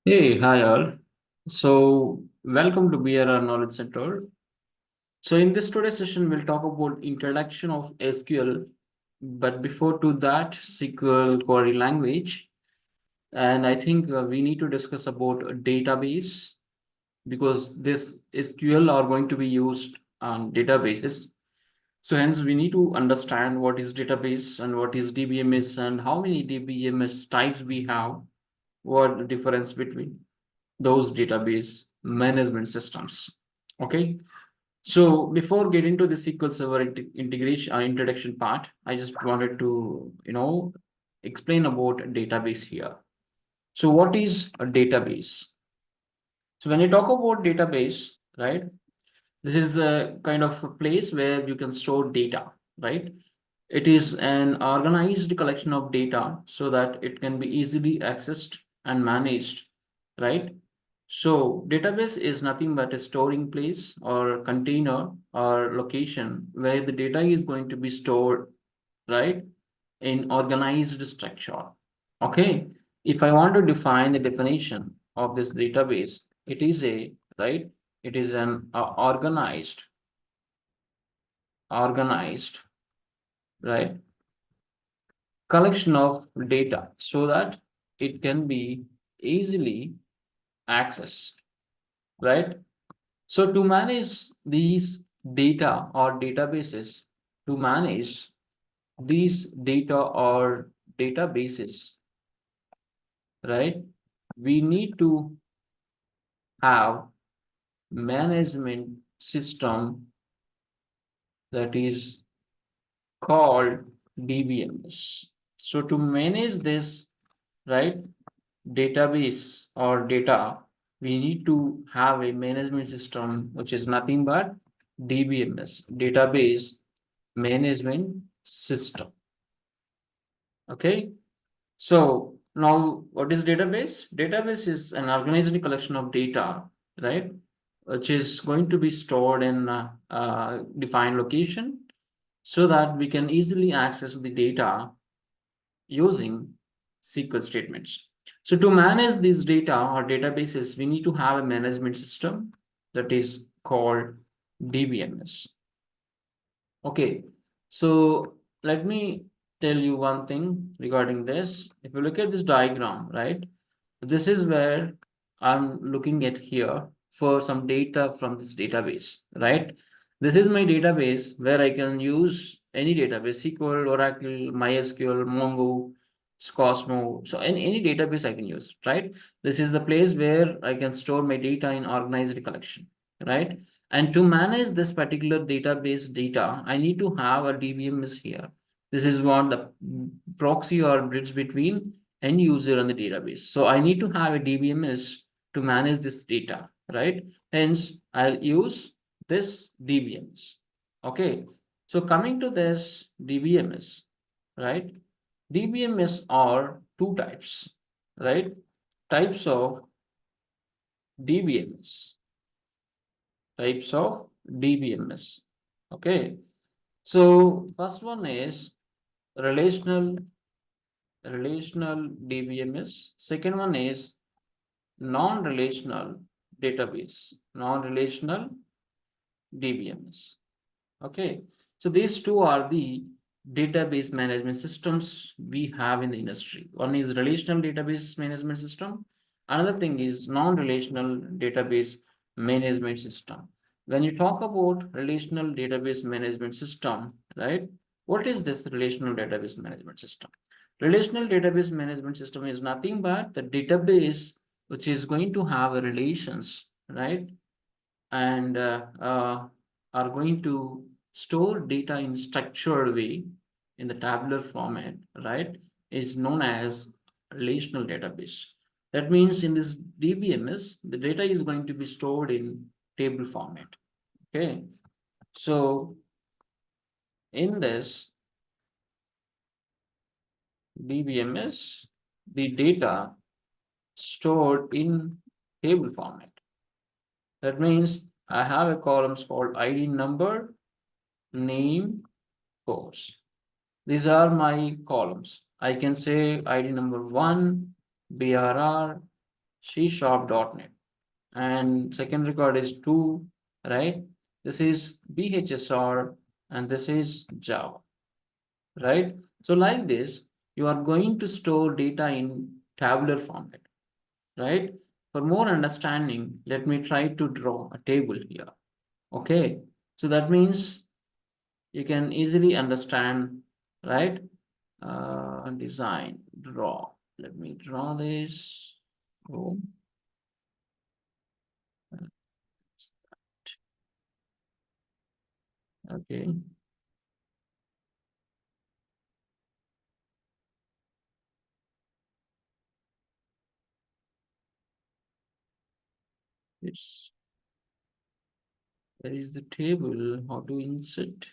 Hey, hi all. So, welcome to BRR Knowledge Center. So, in this today's session, we'll talk about introduction of SQL. But before to that, SQL query language, and I think we need to discuss about a database because this SQL are going to be used on databases. So, hence, we need to understand what is database and what is DBMS and how many DBMS types we have. What the difference between those database management systems. Okay, so before getting to the SQL Server integration introduction part, I just wanted to explain about a database here. So what is a database? So when you talk about database, right, this is a kind of a place where you can store data, right? It is an organized collection of data so that it can be easily accessed and managed, right? So database is nothing but a storing place or container or location where the data is going to be stored, right, in organized structure. Okay, if I want to define the definition of this database, it is a, right, it is an organized, right, collection of data so that it can be easily accessed, right? So to manage these data or databases, to manage these data or databases, right, we need to have management system that is called DBMS. So to manage this, right, database or data, we need to have a management system which is nothing but DBMS, database management system. Okay, so now what is database? Database is an organized collection of data, right, which is going to be stored in a defined location so that we can easily access the data using SQL statements. So to manage these data or databases, we need to have a management system that is called DBMS. Okay, so let me tell you one thing regarding this. If you look at this diagram, right, this is where I'm looking at here for some data from this database, right? This is my database where I can use any database, SQL, Oracle, MySQL, Mongo, Cosmo. So any database I can use, right? This is the place where I can store my data in organized collection, right? And to manage this particular database data, I need to have a DBMS here. This is what the proxy or bridge between end user and the database. So I need to have a DBMS to manage this data, right? Hence, I'll use this DBMS. Okay. So coming to this DBMS, right? DBMS are two types, right? Types of DBMS. Types of DBMS. Okay. So first one is relational DBMS. Second one is non-relational database, non-relational DBMS. Okay, so these two are the database management systems we have in the industry. One is relational database management system. Another thing is non-relational database management system. When you talk about relational database management system, right? What is this relational database management system? Relational database management system is nothing but the database which is going to have a relations, right? And are going to store data in structured way in the tabular format, right, is known as relational database. That means in this DBMS, the data is going to be stored in table format. Okay, so in this DBMS, the data stored in table format. That means I have a columns called ID number, name, course. These are my columns. I can say ID number 1, BRR, C#.NET, and second record is 2, right? This is BHSR, and this is Java, right? So like this, you are going to store data in tabular format, right? For more understanding, let me try to draw a table here. Okay, so that means you can easily understand, right? Design, draw. Let me draw this. Oh, okay. It's Where is the table? How to insert?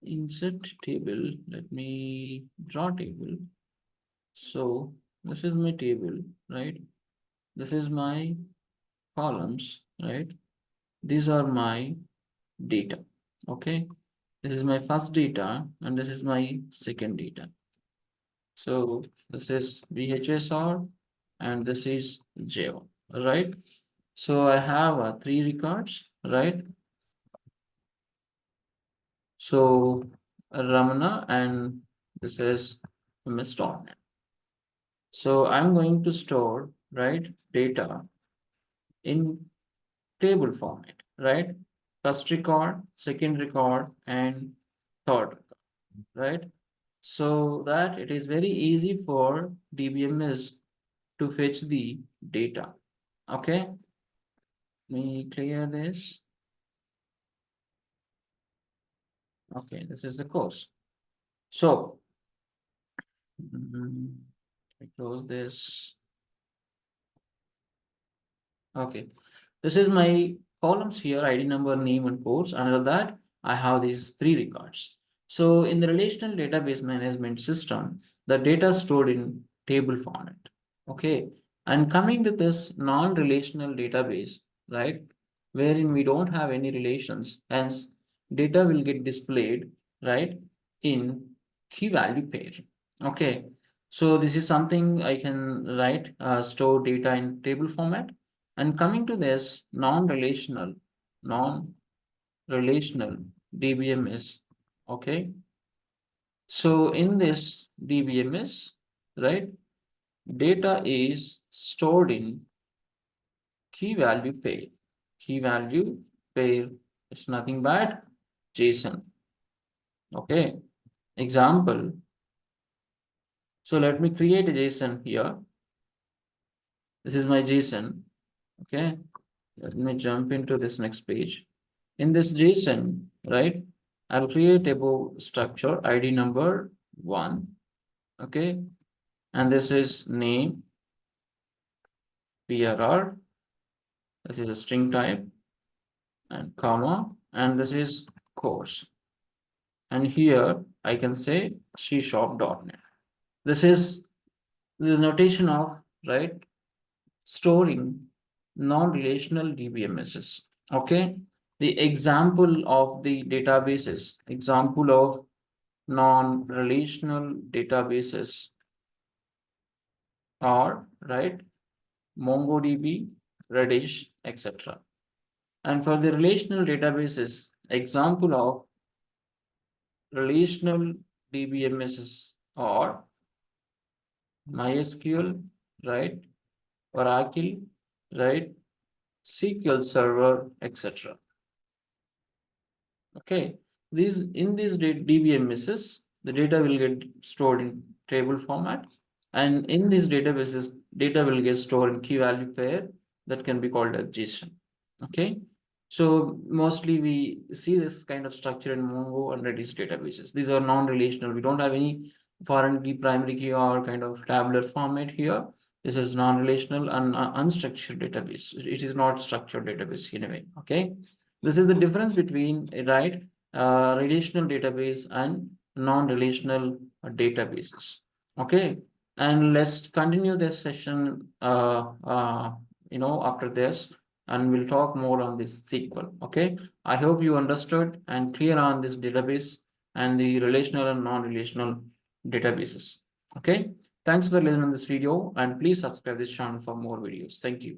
Insert table. Let me draw table. So this is my table, right? This is my columns, right? These are my data. Okay. This is my first data and this is my second data. So this is BHSR and this is Java, right? So I have three records, right? So Ramana and this is MS.NET. So I'm going to store, right, data in table format, right? First record, second record, and third record, right? So that it is very easy for DBMS to fetch the data. Okay, let me clear this. Okay, this is the course. So I close this. Okay, this is my columns here, ID number, name, and course. Under that, I have these three records. So in the relational database management system, the data stored in table format. Okay, and coming to this non-relational database, right, wherein we don't have any relations, hence data will get displayed, right, in key value pair. Okay, so this is something I can write, store data in table format. And coming to this non-relational DBMS, okay. So in this DBMS, right, data is stored in key value pair. Key value pair is nothing but JSON. Okay. Example. So let me create a JSON here. This is my JSON. Okay. Let me jump into this next page. In this JSON, right, I'll create a structure ID number 1. Okay. And this is name, PRR. This is a string type and comma, and this is course. And here I can say C#.NET. This is the notation of, right, storing non-relational DBMSs. Okay. The example of the databases, example of non-relational databases are, right, MongoDB, Redis, etc. And for the relational databases, example of relational DBMSs are MySQL, right, Oracle, right, SQL Server, etc. Okay, these DBMSs, the data will get stored in table format, and in these databases, data will get stored in key value pair that can be called as JSON. Okay, so mostly we see this kind of structure in Mongo and Redis databases. These are non-relational. We don't have any foreign key, primary key, or kind of tabular format here. This is non-relational and unstructured database. It is not structured database in a way. Okay, this is the difference between, right, relational database and non-relational databases. Okay, and let's continue this session. After this, and we'll talk more on this SQL. Okay, I hope you understood and clear on this database and the relational and non-relational databases. Okay, Thanks for listening to this video and please subscribe this channel for more videos. Thank you.